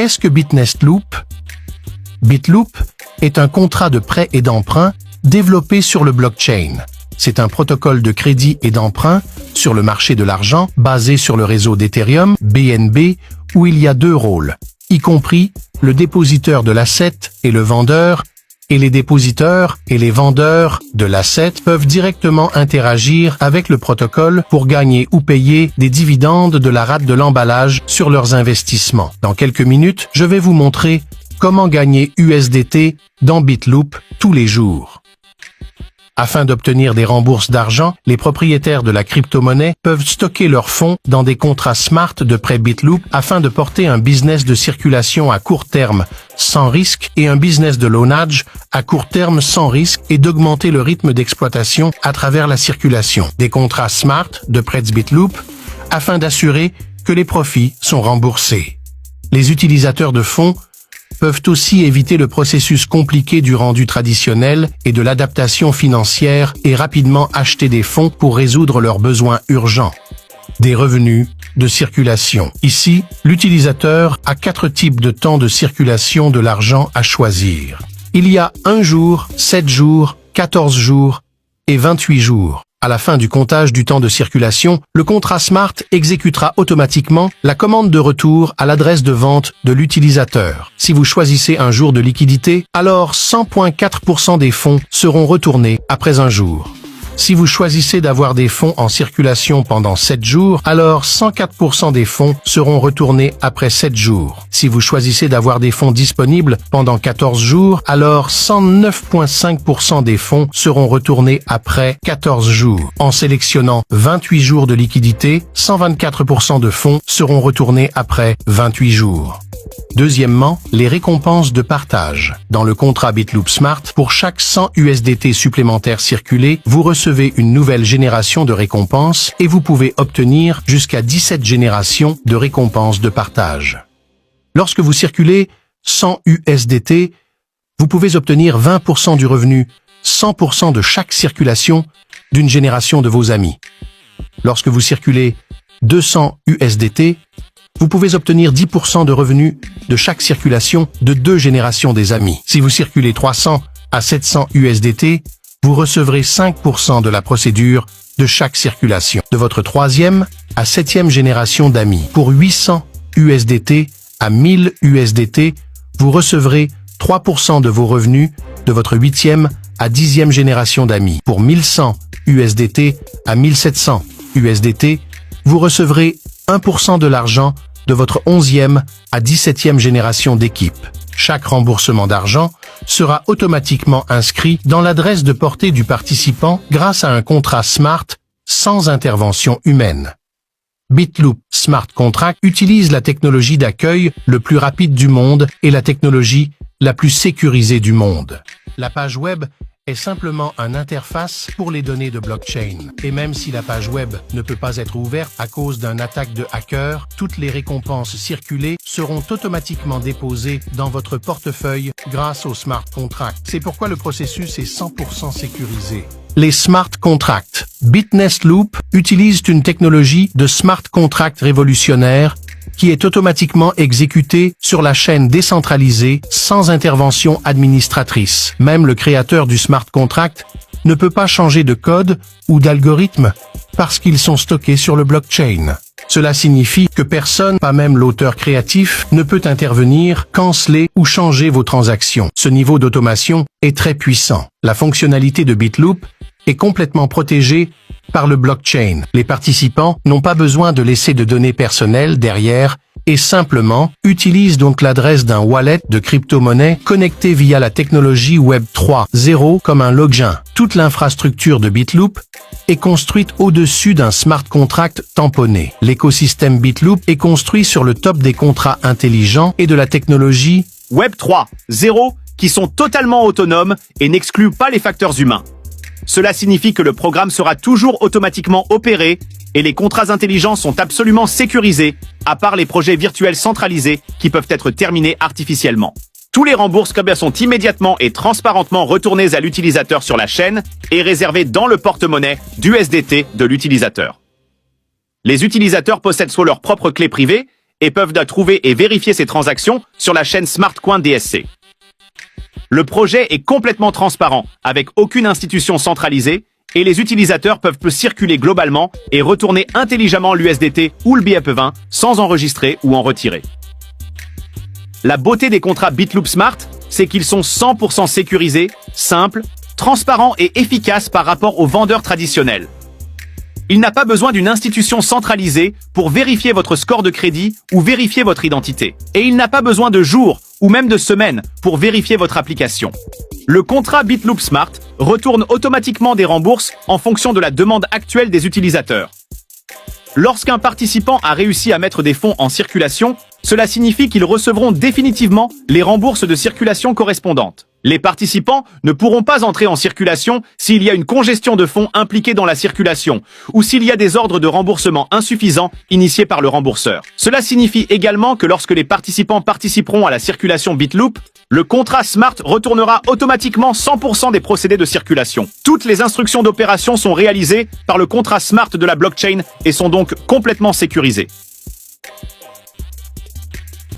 Qu'est-ce que Bitnest Loop? BitLoop est un contrat de prêt et d'emprunt développé sur le blockchain. C'est un protocole de crédit et d'emprunt sur le marché de l'argent basé sur le réseau d'Ethereum, BNB, où il y a deux rôles, y compris le dépositeur de l'asset et le vendeur, et les dépositeurs et les vendeurs de l'asset peuvent directement interagir avec le protocole pour gagner ou payer des dividendes de la rate de l'emballage sur leurs investissements. Dans quelques minutes, je vais vous montrer comment gagner USDT dans BitLoop tous les jours. Afin d'obtenir des rembourses d'argent, les propriétaires de la crypto-monnaie peuvent stocker leurs fonds dans des contrats smart de prêt BitLoop afin de porter un business de circulation à court terme sans risque et un business de loanage à court terme sans risque et d'augmenter le rythme d'exploitation à travers la circulation. Des contrats smart de prêt BitLoop afin d'assurer que les profits sont remboursés. Les utilisateurs de fonds peuvent aussi éviter le processus compliqué du rendu traditionnel et de l'adaptation financière et rapidement acheter des fonds pour résoudre leurs besoins urgents. Des revenus de circulation. Ici, l'utilisateur a 4 types de temps de circulation de l'argent à choisir. Il y a 1 jour, 7 jours, 14 jours et 28 jours. À la fin du comptage du temps de circulation, le contrat Smart exécutera automatiquement la commande de retour à l'adresse de vente de l'utilisateur. Si vous choisissez un jour de liquidité, alors 100,4% des fonds seront retournés après un jour. Si vous choisissez d'avoir des fonds en circulation pendant 7 jours, alors 104% des fonds seront retournés après 7 jours. Si vous choisissez d'avoir des fonds disponibles pendant 14 jours, alors 109,5% des fonds seront retournés après 14 jours. En sélectionnant 28 jours de liquidité, 124% de fonds seront retournés après 28 jours. Deuxièmement, les récompenses de partage. Dans le contrat BitLoop Smart, pour chaque 100 USDT supplémentaires circulés, vous recevez une nouvelle génération de récompenses et vous pouvez obtenir jusqu'à 17 générations de récompenses de partage. Lorsque vous circulez 100 USDT, vous pouvez obtenir 20% du revenu, 100% de chaque circulation d'une génération de vos amis. Lorsque vous circulez 200 USDT, vous pouvez obtenir 10% de revenus de chaque circulation de 2 générations des amis. Si vous circulez 300 à 700 USDT, vous recevrez 5% de la procédure de chaque circulation de votre 3e à 7e génération d'amis. Pour 800 USDT à 1000 USDT, vous recevrez 3% de vos revenus de votre 8e à 10e génération d'amis. Pour 1100 USDT à 1700 USDT, vous recevrez 1% de l'argent de votre 11e à 17e génération d'équipe. Chaque remboursement d'argent sera automatiquement inscrit dans l'adresse de portée du participant grâce à un contrat Smart sans intervention humaine. BitLoop Smart Contract utilise la technologie d'accueil le plus rapide du monde et la technologie la plus sécurisée du monde. La page web est simplement une interface pour les données de blockchain. Et même si la page web ne peut pas être ouverte à cause d'une attaque de hacker, toutes les récompenses circulées seront automatiquement déposées dans votre portefeuille grâce au smart contract. C'est pourquoi le processus est 100% sécurisé. Les smart contracts. Bitnest Loop utilise une technologie de smart contract révolutionnaire qui est automatiquement exécuté sur la chaîne décentralisée sans intervention administratrice. Même le créateur du smart contract ne peut pas changer de code ou d'algorithme parce qu'ils sont stockés sur le blockchain. Cela signifie que personne, pas même l'auteur créatif, ne peut intervenir, canceller ou changer vos transactions. Ce niveau d'automation est très puissant. La fonctionnalité de BitLoop est complètement protégée par le blockchain. Les participants n'ont pas besoin de laisser de données personnelles derrière et simplement utilisent donc l'adresse d'un wallet de crypto-monnaie connecté via la technologie Web 3.0 comme un login. Toute l'infrastructure de BitLoop est construite au-dessus d'un smart contract tamponné. L'écosystème BitLoop est construit sur le top des contrats intelligents et de la technologie Web 3.0 qui sont totalement autonomes et n'excluent pas les facteurs humains. Cela signifie que le programme sera toujours automatiquement opéré et les contrats intelligents sont absolument sécurisés, à part les projets virtuels centralisés qui peuvent être terminés artificiellement. Tous les remboursements sont immédiatement et transparentement retournés à l'utilisateur sur la chaîne et réservés dans le porte-monnaie d'USDT de l'utilisateur. Les utilisateurs possèdent soit leur propre clé privée et peuvent trouver et vérifier ces transactions sur la chaîne SmartCoin DSC. Le projet est complètement transparent, avec aucune institution centralisée, et les utilisateurs peuvent circuler globalement et retourner intelligemment l'USDT ou le BEP20 sans enregistrer ou en retirer. La beauté des contrats BitLoop Smart, c'est qu'ils sont 100% sécurisés, simples, transparents et efficaces par rapport aux vendeurs traditionnels. Il n'a pas besoin d'une institution centralisée pour vérifier votre score de crédit ou vérifier votre identité. Et il n'a pas besoin de jours ou même de semaines pour vérifier votre application. Le contrat BitLoop Smart retourne automatiquement des rembourses en fonction de la demande actuelle des utilisateurs. Lorsqu'un participant a réussi à mettre des fonds en circulation, cela signifie qu'ils recevront définitivement les rembourses de circulation correspondantes. Les participants ne pourront pas entrer en circulation s'il y a une congestion de fonds impliquée dans la circulation ou s'il y a des ordres de remboursement insuffisants initiés par le rembourseur. Cela signifie également que lorsque les participants participeront à la circulation BitLoop, le contrat Smart retournera automatiquement 100% des procédés de circulation. Toutes les instructions d'opération sont réalisées par le contrat Smart de la blockchain et sont donc complètement sécurisées.